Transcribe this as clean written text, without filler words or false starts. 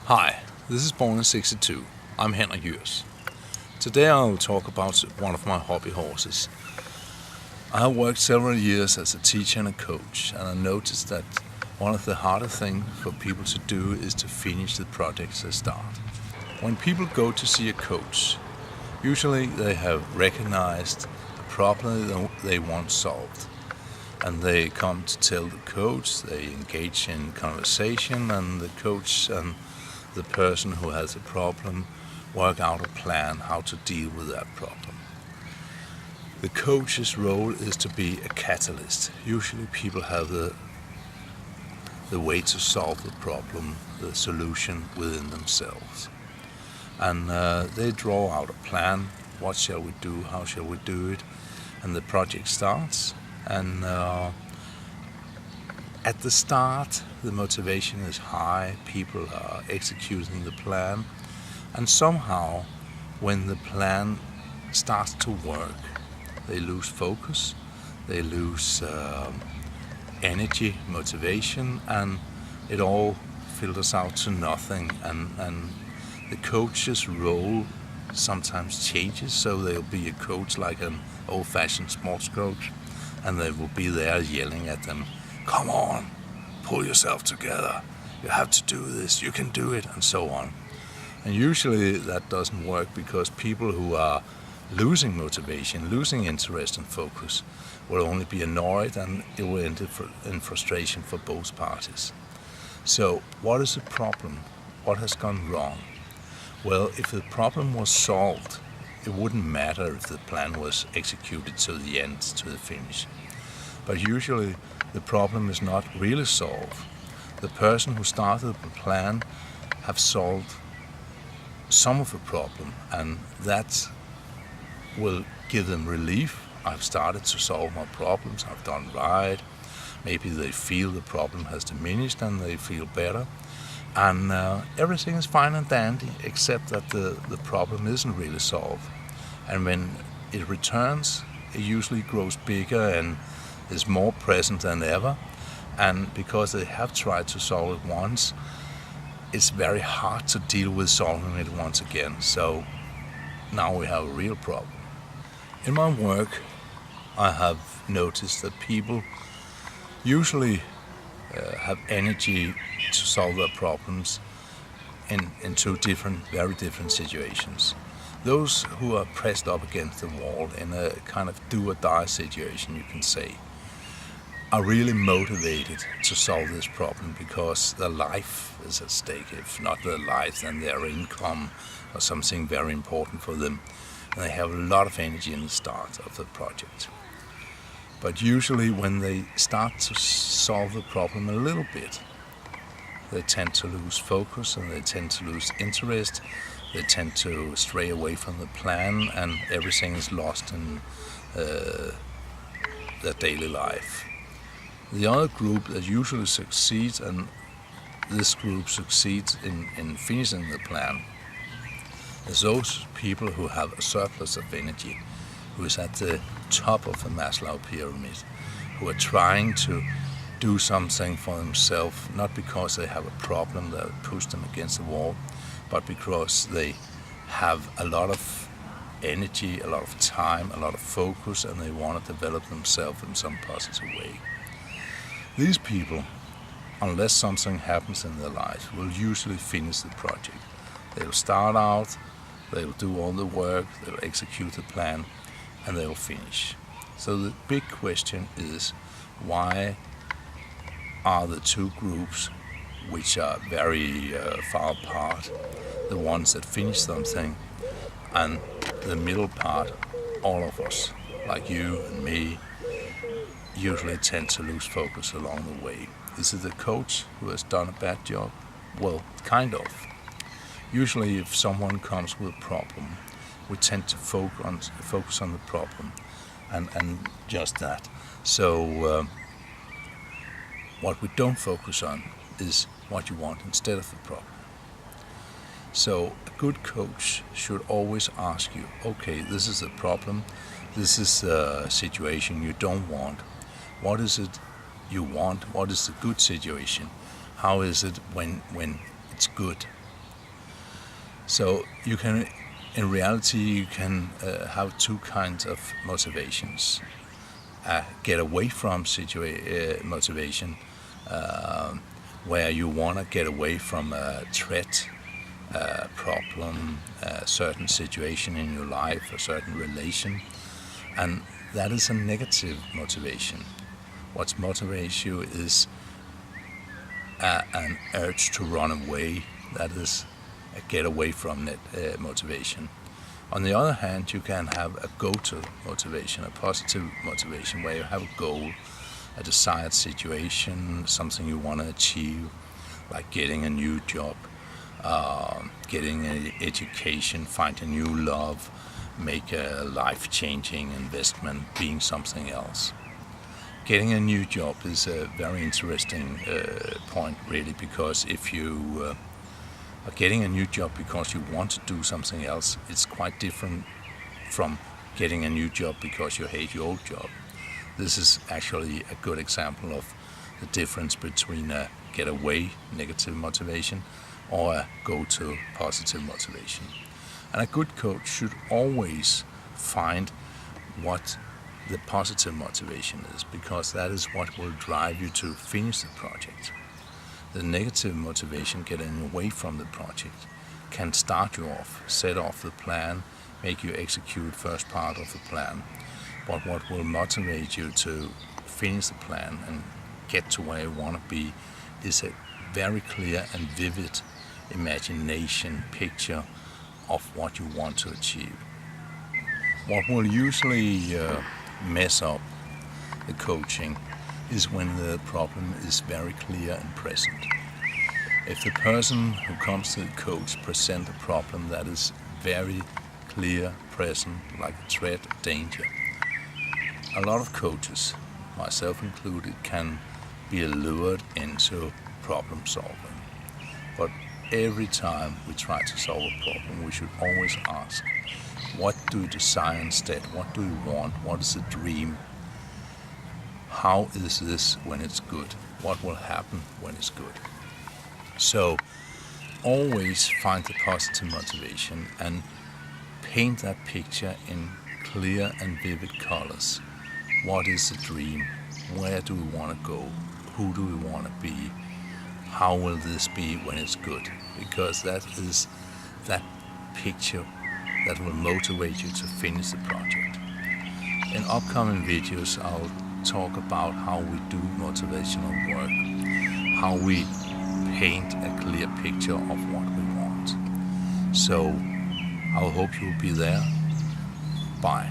Hi, this is Born in 62. I'm Henrik Jørs. Today I will talk about one of my hobby horses. I have worked several years as a teacher and a coach, and I noticed that one of the hardest things for people to do is to finish the projects they start. When people go to see a coach, usually they have recognized a problem they want solved, and they come to tell the coach. They engage in conversation, and the coach and the person who has a problem work out a plan how to deal with that problem. The coach's role is to be a catalyst. Usually people have the way to solve the problem, the solution within themselves. And they draw out a plan. What shall we do? How shall we do it? And the project starts. And at the start, the motivation is high. People are executing the plan. And somehow, when the plan starts to work, they lose focus, they lose energy, motivation, and it all filters out to nothing. And the coach's role sometimes changes, so there'll be a coach like an old-fashioned sports coach, and they will be there yelling at them, "Come on, pull yourself together, you have to do this, you can do it," and so on. And usually that doesn't work, because people who are losing motivation, losing interest and focus, will only be annoyed, and it will end in frustration for both parties. So what is the problem? What has gone wrong? Well, if the problem was solved, it wouldn't matter if the plan was executed to the end, to the finish. But usually the problem is not really solved. The person who started the plan have solved some of the problem, and that will give them relief. I've started to solve my problems, I've done right. Maybe they feel the problem has diminished and they feel better. And everything is fine and dandy, except that the problem isn't really solved. And when it returns, it usually grows bigger and is more present than ever. And because they have tried to solve it once, it's very hard to deal with solving it once again. So now we have a real problem. In my work, I have noticed that people usually have energy to solve their problems in two very different situations. Those who are pressed up against the wall in a kind of do-or-die situation, you can say, are really motivated to solve this problem because their life is at stake. If not their life, then their income or something very important for them. And they have a lot of energy in the start of the project. But usually when they start to solve the problem a little bit, they tend to lose focus and they tend to lose interest. They tend to stray away from the plan, and everything is lost in their daily life. The other group that usually succeeds, and this group succeeds in finishing the plan, is those people who have a surplus of energy, who is at the top of the Maslow pyramid, who are trying to do something for themselves, not because they have a problem that pushes them against the wall, but because they have a lot of energy, a lot of time, a lot of focus, and they want to develop themselves in some positive way. These people, unless something happens in their life, will usually finish the project. They'll start out, they'll do all the work, they'll execute the plan, and they'll finish. So the big question is, why are the two groups, which are very far apart, the ones that finish something, and the middle part, all of us, like you and me, usually tend to lose focus along the way? Is it the coach who has done a bad job? Well, kind of. Usually if someone comes with a problem, we tend to focus on the problem and just that. So what we don't focus on is what you want instead of the problem. So a good coach should always ask you, okay, this is the problem, this is a situation you don't want. What is it you want? What is the good situation? How is it when it's good? So you can, in reality, you can have two kinds of motivations. Get away from motivation, where you want to get away from a threat, problem, a certain situation in your life, a certain relation, and that is a negative motivation. What motivates you is an urge to run away. That is a get away from that motivation. On the other hand, you can have a go-to motivation, a positive motivation, where you have a goal, a desired situation, something you want to achieve, like getting a new job, getting an education, find a new love, make a life-changing investment, being something else. Getting a new job is a very interesting point, really, because if you are getting a new job because you want to do something else, it's quite different from getting a new job because you hate your old job. This is actually a good example of the difference between a get away negative motivation or a go to positive motivation. And a good coach should always find what the positive motivation is, because that is what will drive you to finish the project. The negative motivation, getting away from the project, can start you off, set off the plan, make you execute first part of the plan. But what will motivate you to finish the plan and get to where you want to be is a very clear and vivid imagination picture of what you want to achieve. What will usually mess up the coaching is when the problem is very clear and present. If the person who comes to the coach presents a problem that is very clear, present, like a threat, danger, a lot of coaches, myself included, can be lured into problem solving. But every time we try to solve a problem, we should always ask, what do you desire instead? What do you want? What is the dream? How is this when it's good? What will happen when it's good? So always find the positive motivation and paint that picture in clear and vivid colors. What is the dream? Where do we want to go? Who do we want to be? How will this be when it's good? Because that is that picture that will motivate you to finish the project. In upcoming videos, I'll talk about how we do motivational work, how we paint a clear picture of what we want. So I hope you'll be there. Bye.